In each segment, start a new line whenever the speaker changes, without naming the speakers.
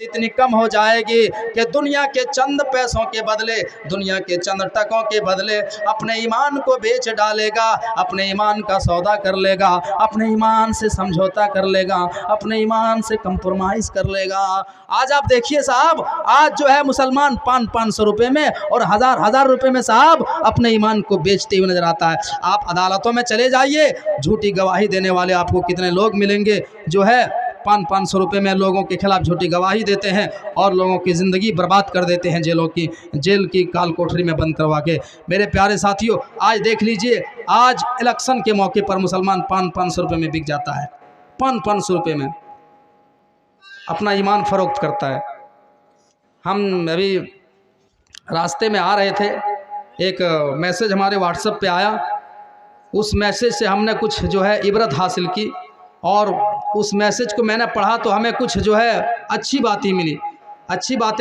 इतनी कम हो जाएगी कि दुनिया के चंद पैसों के बदले, दुनिया के चंद टकों के बदले अपने ईमान को बेच डालेगा, अपने ईमान का सौदा कर लेगा, अपने ईमान से समझौता कर लेगा, अपने ईमान से कंप्रोमाइज़ कर लेगा। आज आप देखिए साहब, आज जो है मुसलमान 500 रुपये में और हज़ार रुपये में साहब अपने ईमान को बेचते हुए नजर आता है। आप अदालतों में चले जाइए, झूठी गवाही देने वाले आपको कितने लोग मिलेंगे जो है 500 रुपये में लोगों के खिलाफ झूठी गवाही देते हैं और लोगों की ज़िंदगी बर्बाद कर देते हैं जेल की काल कोठरी में बंद करवा के। मेरे प्यारे साथियों, आज देख लीजिए, आज इलेक्शन के मौके पर मुसलमान 500 रुपये में बिक जाता है, 500 रुपये में अपना ईमान फ़रोख्त करता है। हम अभी रास्ते में आ रहे थे, एक मैसेज हमारे व्हाट्सएप पे आया, उस मैसेज से हमने कुछ जो है इबरत हासिल की और उस मैसेज को मैंने पढ़ा तो हमें कुछ जो है अच्छी बातें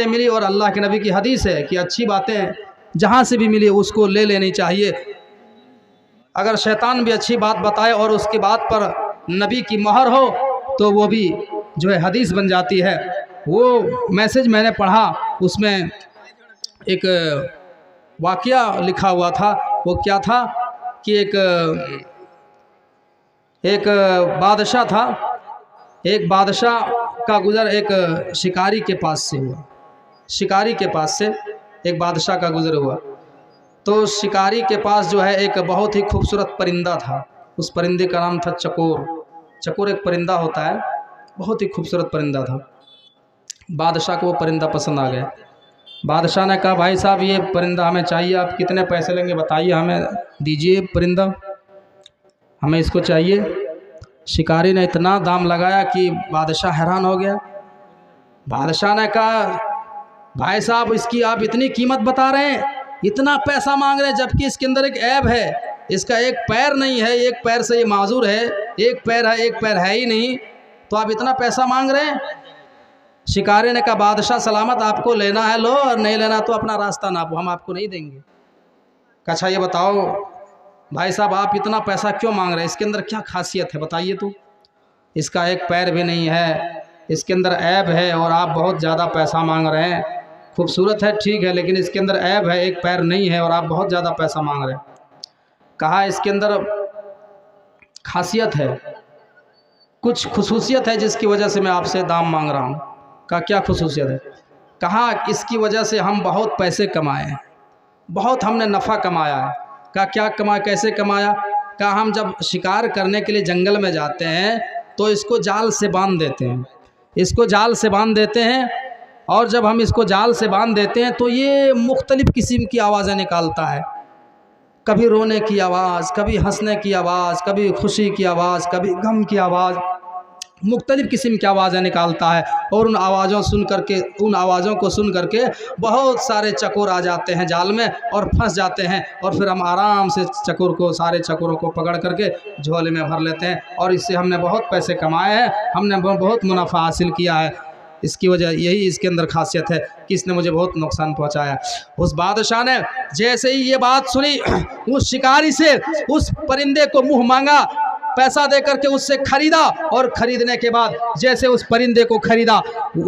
मिली और अल्लाह के नबी की हदीस है कि अच्छी बातें जहाँ से भी मिली उसको ले लेनी चाहिए। अगर शैतान भी अच्छी बात बताए और उसकी बात पर नबी की मोहर हो तो वो भी जो है हदीस बन जाती है। वो मैसेज मैंने पढ़ा, उसमें एक वाक़या लिखा हुआ था। वो क्या था कि एक बादशाह था, एक बादशाह का गुज़र एक शिकारी के पास से हुआ, शिकारी के पास से एक बादशाह का गुज़र हुआ। तो शिकारी के पास जो है एक बहुत ही खूबसूरत परिंदा था, उस परिंदे का नाम था चकोर। चकोर एक परिंदा होता है, बहुत ही खूबसूरत परिंदा था। बादशाह को वो परिंदा पसंद आ गया। बादशाह ने कहा, भाई साहब ये परिंदा हमें चाहिए, आप कितने पैसे लेंगे बताइए, हमें दीजिए परिंदा, हमें इसको चाहिए। शिकारी ने इतना दाम लगाया कि बादशाह हैरान हो गया। बादशाह ने कहा, भाई साहब इसकी आप इतनी कीमत बता रहे हैं, इतना पैसा मांग रहे हैं, जबकि इसके अंदर एक ऐब है, इसका एक पैर नहीं है, एक पैर से ये माजूर है, एक पैर है, एक पैर है ही नहीं, तो आप इतना पैसा मांग रहे हैं। शिकारी ने कहा, बादशाह सलामत, आपको लेना है लो, और नहीं लेना तो अपना रास्ता नापो, हम आपको नहीं देंगे। अच्छा ये बताओ भाई साहब, आप इतना पैसा क्यों मांग रहे हैं, इसके अंदर क्या खासियत है बताइए तो। इसका एक पैर भी नहीं है, इसके अंदर ऐब है और आप बहुत ज़्यादा पैसा मांग रहे हैं। खूबसूरत है ठीक है, लेकिन इसके अंदर ऐब है, एक पैर नहीं है और आप बहुत ज़्यादा पैसा मांग रहे हैं। कहा इसके अंदर खासियत है, कुछ खुसूसियत है जिसकी वजह से मैं आपसे दाम मांग रहा हूँ। कहा क्या खुसूसियत है? कहा इसकी वजह से हम बहुत पैसे कमाए हैं, बहुत हमने नफ़ा कमाया है। कहा क्या कमाया, कैसे कमाया? कहा हम जब शिकार करने के लिए जंगल में जाते हैं तो इसको जाल से बांध देते हैं, इसको जाल से बांध देते हैं, और जब हम इसको जाल से बांध देते हैं तो ये मुख्तलिफ़ किस्म की आवाज़ें निकालता है, कभी रोने की आवाज़, कभी हंसने की आवाज़, कभी खुशी की आवाज़, कभी गम की आवाज़, मुख्तलिफ़ किस्म की आवाज़ें निकालता है। और उन आवाज़ों को सुन करके बहुत सारे चकोर आ जाते हैं जाल में और फंस जाते हैं, और फिर हम आराम से सारे चकोरों को पकड़ करके झोले में भर लेते हैं, और इससे हमने बहुत पैसे कमाए हैं, हमने बहुत मुनाफा हासिल किया है। इसकी वजह यही इसके अंदर खासियत है कि इसने मुझे बहुत नुकसान पहुंचाया। उस बादशाह ने जैसे ही ये बात सुनी, उस शिकारी से उस परिंदे को मुँह मांगा, पैसा देकर के उससे खरीदा, और खरीदने के बाद जैसे उस परिंदे को खरीदा,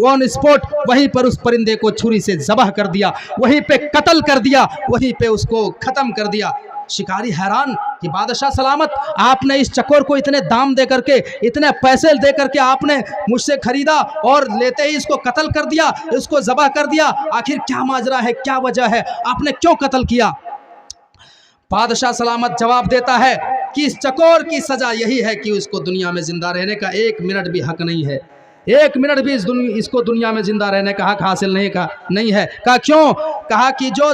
ऑन स्पॉट वहीं पर उस परिंदे को छुरी से ज़बह कर दिया, वहीं पे कत्ल कर दिया, वहीं पे उसको ख़त्म कर दिया। शिकारी हैरान कि बादशाह सलामत, आपने इस चकोर को इतने दाम दे करके, इतने पैसे दे करके आपने मुझसे खरीदा और लेते ही इसको कत्ल कर दिया, इसको ज़बह कर दिया, आखिर क्या माजरा है, क्या वजह है, आपने क्यों कत्ल किया? बादशाह सलामत जवाब देता है कि इस चकोर की सज़ा यही है कि उसको दुनिया में ज़िंदा रहने का 1 मिनट भी हक नहीं है, 1 मिनट भी इसको दुनिया में ज़िंदा रहने का हक हासिल नहीं है। कहा क्यों? कहा कि जो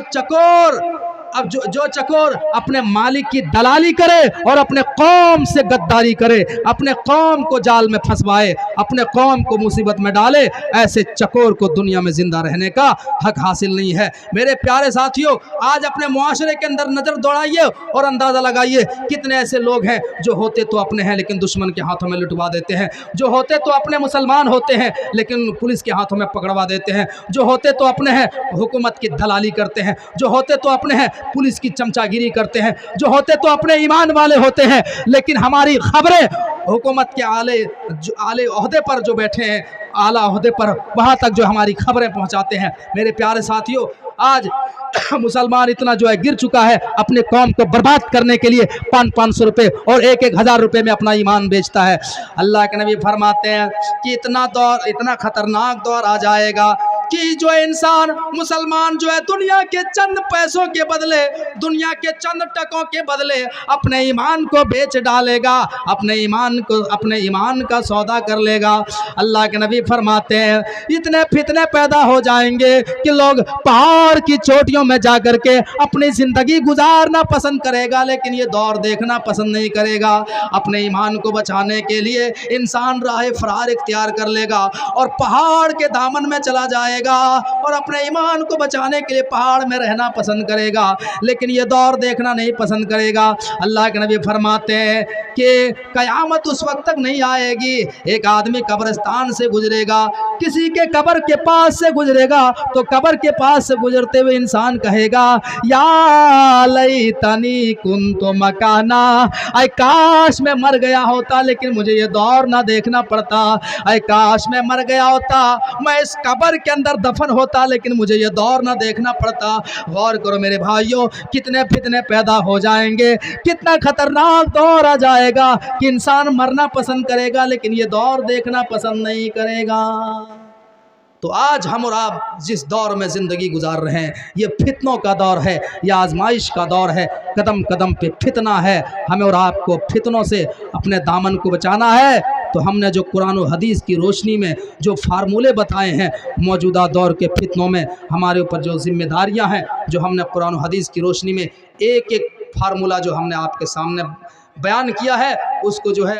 चकोर अपने मालिक की दलाली करे और अपने कौम से गद्दारी करे, अपने कौम को जाल में फंसवाए, अपने कौम को मुसीबत में डाले, ऐसे चकोर को दुनिया में जिंदा रहने का हक हासिल नहीं है। मेरे प्यारे साथियों, आज अपने मुआशरे के अंदर नज़र दौड़ाइए और अंदाज़ा लगाइए कितने ऐसे लोग हैं जो होते तो अपने हैं लेकिन दुश्मन के हाथों में लुटवा देते हैं, जो होते तो अपने मुसलमान होते हैं लेकिन पुलिस के हाथों में पकड़वा देते हैं, जो होते तो अपने हैं हुकूमत की दलाली करते हैं, जो होते तो अपने हैं पुलिस की चमचागिरी करते हैं, जो होते तो अपने ईमान वाले होते हैं, लेकिन हमारी खबरें हुकूमत के आले ओहदे पर जो बैठे हैं, आला ओहदे पर, वहाँ तक जो हमारी खबरें पहुँचाते हैं। मेरे प्यारे साथियों, आज मुसलमान इतना जो है गिर चुका है, अपने कौम को बर्बाद करने के लिए 500-500 रुपये और 1-1 हज़ार रुपये में अपना ईमान बेचता है। अल्लाह के नबी फरमाते हैं कि इतना खतरनाक दौर आ जाएगा कि जो इंसान मुसलमान जो है दुनिया के चंद पैसों के बदले, दुनिया के चंद टकों के बदले अपने ईमान को बेच डालेगा, अपने ईमान का सौदा कर लेगा। अल्लाह के नबी फरमाते हैं इतने फितने पैदा हो जाएंगे कि लोग पहाड़ की चोटियों में जा कर के अपनी ज़िंदगी गुजारना पसंद करेगा, लेकिन ये दौर देखना पसंद नहीं करेगा। अपने ईमान को बचाने के लिए इंसान राह फरार इख्तियार कर लेगा और पहाड़ के दामन में चला जाएगा और अपने ईमान को बचाने के लिए पहाड़ में रहना पसंद करेगा, लेकिन ये दौर देखना नहीं पसंद करेगा। अल्लाह के नबी फरमाते हैं कि क़यामत उस वक्त तक नहीं आएगी, एक आदमी कब्रिस्तान से गुजरेगा, किसी के कब्र के पास से गुजरेगा, तो कब्र के पास से गुजरते हुए इंसान कहेगा या लैतनी कुन्तु मकाना, ऐ काश मैं मर गया होता लेकिन मुझे ये दौर ना देखना पड़ता, ऐ काश मैं मर गया होता, मैं इस कब्र के अंदर दफन होता लेकिन मुझे ये दौर ना देखना पड़ता। गौर करो मेरे भाइयों, कितने फितने पैदा हो जाएंगे, कितना खतरनाक दौर आ जाएगा कि इंसान मरना पसंद करेगा लेकिन ये दौर देखना पसंद नहीं करेगा। तो आज हम और आप जिस दौर में ज़िंदगी गुजार रहे हैं, ये फितनों का दौर है, यह आजमाइश का दौर है, कदम कदम पे फितना है। हमें और आपको फितनों से अपने दामन को बचाना है। तो हमने जो कुरान और हदीस की रोशनी में जो फार्मूले बताए हैं, मौजूदा दौर के फितनों में हमारे ऊपर जो जिम्मेदारियां हैं, जो हमने कुरान और हदीस की रोशनी में एक एक फार्मूला जो हमने आपके सामने बयान किया है, उसको जो है